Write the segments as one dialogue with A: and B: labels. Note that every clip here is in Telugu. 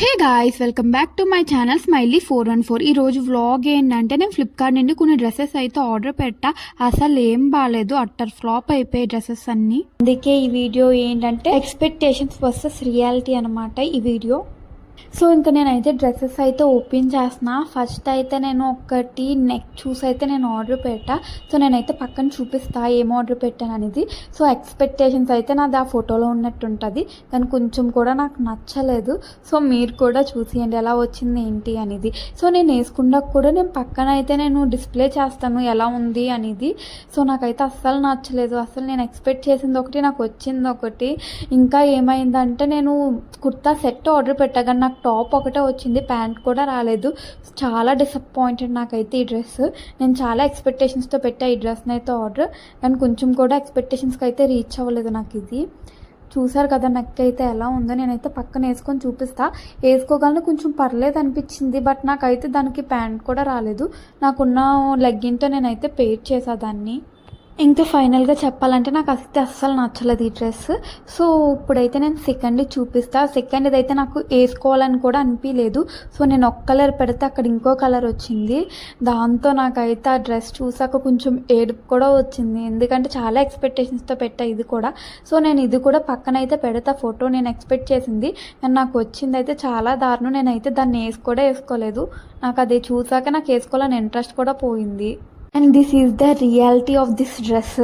A: Hey guys, welcome back to my channel smiley 414. ఈరోజు వ్లాగ్ ఏంటంటే నేను ఫ్లిప్కార్ట్ నుండి కొన్ని డ్రెస్సెస్ అయితే ఆర్డర్ పెట్టా. అసలు ఏం బాగాలేదు, అట్టర్ ఫ్లాప్ అయిపోయాయి డ్రెస్సెస్ అన్నీ. అందుకే ఈ వీడియో ఏంటంటే ఎక్స్పెక్టేషన్స్ వర్సెస్ రియాలిటీ అనమాట ఈ వీడియో. సో ఇంకా నేనైతే డ్రెస్సెస్ అయితే ఓపెన్ చేస్తున్నా. ఫస్ట్ అయితే నేను ఒకటి నెక్ చూసి అయితే నేను ఆర్డర్ పెట్టా. సో నేనైతే పక్కన చూపిస్తా ఏం ఆర్డర్ పెట్టాను అనేది. సో ఎక్స్పెక్టేషన్స్ అయితే నాది ఆ ఫోటోలో ఉన్నట్టు ఉంటుంది, కానీ కొంచెం కూడా నాకు నచ్చలేదు. సో మీరు కూడా చూసేయండి ఎలా వచ్చింది ఏంటి అనేది. సో నేను వేసుకున్నా కూడా నేను పక్కన అయితే నేను డిస్ప్లే చేస్తాను ఎలా ఉంది అనేది. సో నాకైతే అస్సలు నచ్చలేదు. అసలు నేను ఎక్స్పెక్ట్ చేసింది ఒకటి, నాకు వచ్చింది ఒకటి. ఇంకా ఏమైందంటే నేను కుర్తా సెట్ ఆర్డర్ పెట్టా, కానీ నాకు టాప్ ఒకటే వచ్చింది, ప్యాంట్ కూడా రాలేదు. చాలా డిసప్పాయింటెడ్ నాకైతే ఈ డ్రెస్. నేను చాలా ఎక్స్పెక్టేషన్స్తో పెట్టా ఈ డ్రెస్ని అయితే ఆర్డర్, కానీ కొంచెం కూడా ఎక్స్పెక్టేషన్స్కి అయితే రీచ్ అవ్వలేదు నాకు ఇది. చూసారు కదా నెక్ అయితే ఎలా ఉందో. నేనైతే పక్కన వేసుకొని చూపిస్తా. వేసుకోగలను, కొంచెం పర్లేదు అనిపించింది, బట్ నాకైతే దానికి ప్యాంట్ కూడా రాలేదు. నాకున్న లెగ్గిన్తో నేనైతే పేర్ చేసా దాన్ని. ఇంకా ఫైనల్గా చెప్పాలంటే నాకు అయితే అస్సలు నచ్చలేదు ఈ డ్రెస్. సో ఇప్పుడైతే నేను సెకండ్ చూపిస్తా. సెకండ్ అయితే నాకు వేసుకోవాలని కూడా అనిపించలేదు. సో నేను ఒక కలర్ పెడితే అక్కడ ఇంకో కలర్ వచ్చింది. దాంతో నాకైతే ఆ డ్రెస్ చూసాక కొంచెం ఏడుపు కూడా వచ్చింది, ఎందుకంటే చాలా ఎక్స్పెక్టేషన్స్తో పెట్టా ఇది కూడా. సో నేను ఇది కూడా పక్కన అయితే పెడతా ఫోటో, నేను ఎక్స్పెక్ట్ చేసింది. కానీ నాకు వచ్చింది అయితే చాలా దారుణం. నేనైతే దాన్ని వేసుకోలేదు. నాకు అది చూసాక నాకు వేసుకోవాలని ఇంట్రెస్ట్ కూడా పోయింది. And this is the reality of this dress.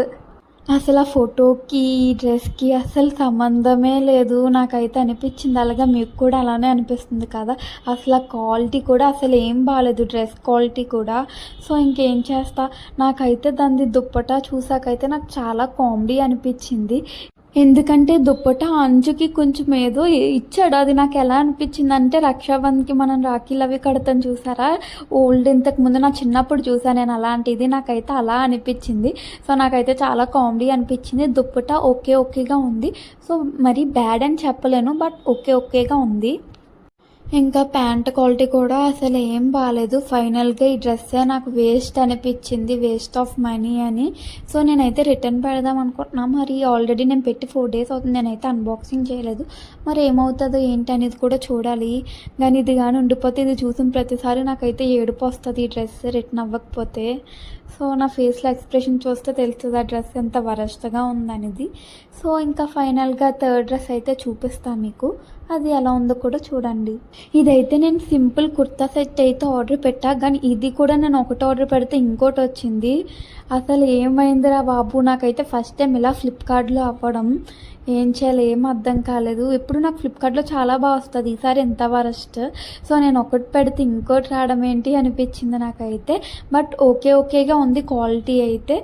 A: అసలు ఆ ఫోటోకి ఈ డ్రెస్కి అసలు సంబంధమే లేదు నాకైతే అనిపించింది. అలాగే మీకు కూడా అలానే అనిపిస్తుంది కదా. అసలు ఆ క్వాలిటీ కూడా అసలు ఏం బాగాలేదు, డ్రెస్ క్వాలిటీ కూడా. సో ఇంకేం చేస్తా, నాకైతే దాని దుప్పటా చూసాకైతే నాకు చాలా కామెడీ అనిపించింది. ఎందుకంటే దుప్పట అంచుకి కొంచెం ఏదో ఇచ్చాడు. అది నాకు ఎలా అనిపించింది అంటే, రక్షాబంధన్కి మనం రాఖీలు అవి కడతాం చూసారా, ఓల్డ్ ఇంతకు ముందు నా చిన్నప్పుడు చూసాను నేను అలాంటిది. నాకైతే అలా అనిపించింది. సో నాకైతే చాలా కామెడీ అనిపించింది. దుప్పట ఓకేగా ఉంది. సో మరీ బ్యాడ్ అని చెప్పలేను, బట్ ఓకేగా ఉంది. ఇంకా ప్యాంట్ క్వాలిటీ కూడా అసలు ఏం బాగాలేదు. ఫైనల్గా ఈ డ్రెస్సే నాకు వేస్ట్ అనిపించింది, వేస్ట్ ఆఫ్ మనీ అని. సో నేనైతే రిటర్న్ పెడదాం అనుకుంటున్నా. మరి ఆల్రెడీ నేను పెట్టి 4 days అవుతుంది, నేనైతే అన్బాక్సింగ్ చేయలేదు. మరి ఏమవుతుందో ఏంటి అనేది కూడా చూడాలి. కానీ ఇది కానీ ఉండిపోతే, ఇది చూసిన ప్రతిసారి నాకైతే ఏడుపు వస్తుంది ఈ డ్రెస్ రిటర్న్ అవ్వకపోతే. సో నా ఫేస్లో ఎక్స్ప్రెషన్ చూస్తే తెలుస్తుంది ఆ డ్రెస్ ఎంత వరస్ట్గా ఉందనేది. సో ఇంకా ఫైనల్గా థర్డ్ డ్రెస్ అయితే చూపిస్తాను మీకు, అది ఎలా ఉందో కూడా చూడండి. ఇదైతే నేను సింపుల్ కుర్తా సెట్ అయితే ఆర్డర్ పెట్టా, కానీ ఇది కూడా నేను ఒకటి ఆర్డర్ పెడితే ఇంకోటి వచ్చింది. అసలు ఏమైందిరా బాబు, నాకైతే ఫస్ట్ టైం ఇలా ఫ్లిప్కార్ట్లో అవ్వడం. ఏం చేయాలి ఏం అర్థం కాలేదు. ఎప్పుడు నాకు ఫ్లిప్కార్ట్లో చాలా బాగా వస్తుంది, ఈసారి ఎంత వరస్ట్. సో నేను ఒకటి పెడితే ఇంకోటి రావడం ఏంటి అనిపించింది నాకైతే. బట్ ఓకేగా ఉంది క్వాలిటీ అయితే,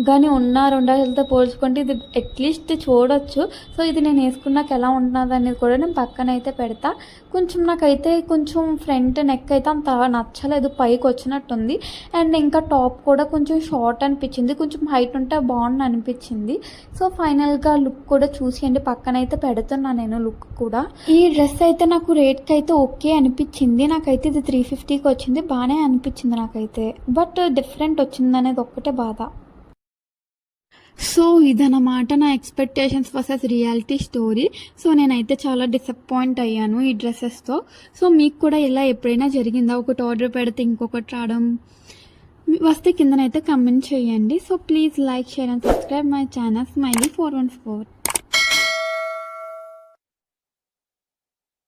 A: కానీ ఉన్న 2 డ్రెస్సులతో పోల్చుకుంటే ఇది అట్లీస్ట్ చూడొచ్చు. సో ఇది నేను వేసుకున్నాక ఎలా ఉంటున్నది అనేది కూడా నేను పక్కన అయితే పెడతా. కొంచెం నాకైతే కొంచెం ఫ్రంట్ నెక్ అయితే అంత నచ్చలేదు, పైకి వచ్చినట్టుంది. అండ్ ఇంకా టాప్ కూడా కొంచెం షార్ట్ అనిపించింది, కొంచెం హైట్ ఉంటే బాగుంది అనిపించింది. సో ఫైనల్గా లుక్ కూడా చూసేయండి, పక్కన అయితే పెడుతున్నా నేను లుక్ కూడా. ఈ డ్రెస్ అయితే నాకు రేట్కి అయితే ఓకే అనిపించింది. నాకైతే ఇది 350కి వచ్చింది, బాగానే అనిపించింది నాకైతే. బట్ డిఫరెంట్ వచ్చింది అనేది ఒక్కటే బాధ. సో ఇదన్నమాట నా expectations versus reality story. So నేనైతే చాలా డిసప్పాయింట్ అయ్యాను ఈ డ్రెస్సెస్తో. సో మీకు కూడా ఇలా ఎప్పుడైనా జరిగిందా, ఒకటి ఆర్డర్ పెడితే ఇంకొకటి రావడం వస్తే కిందనైతే కమెంట్ చేయండి. So please like, share and subscribe my channel smiley 414.